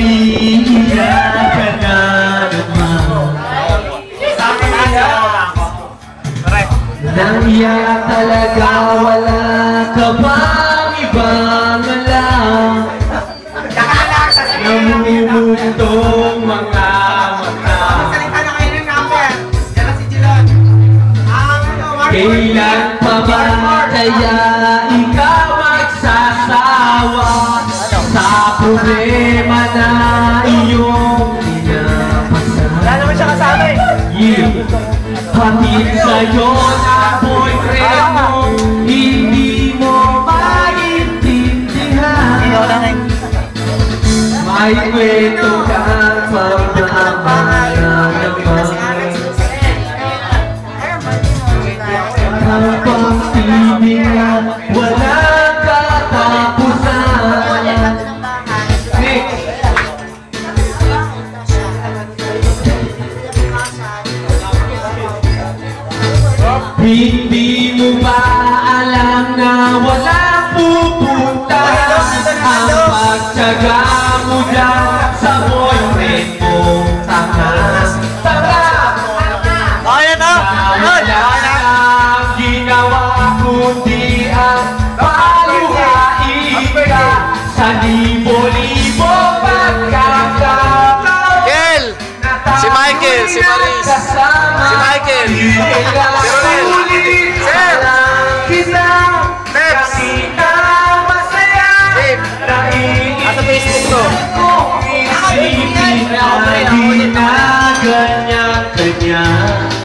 umiiyak ka na naman. Naiyak talaga, wala ka bang ibang alam? Namumutong mga mata. Kailan pa ba kaya ikaw magsasawa sa problema na iyong pinapasan? Wala naman siya kasama eh. Hatid sa'yo na boyfriend mo, hindi mo maintindihan. May kwento kang pagmamahal naman. Ang pagtibig walang katapusan. Hindi mo ba alam na walang pupunta ang pagtyaga mo dyan sa boyfriend mong tanga? Kaya na! Wala nang ginawa kundi ang paluhain ka sa libo-libo pagkakataon. Kel! Si Michael, si Maris, si Michael.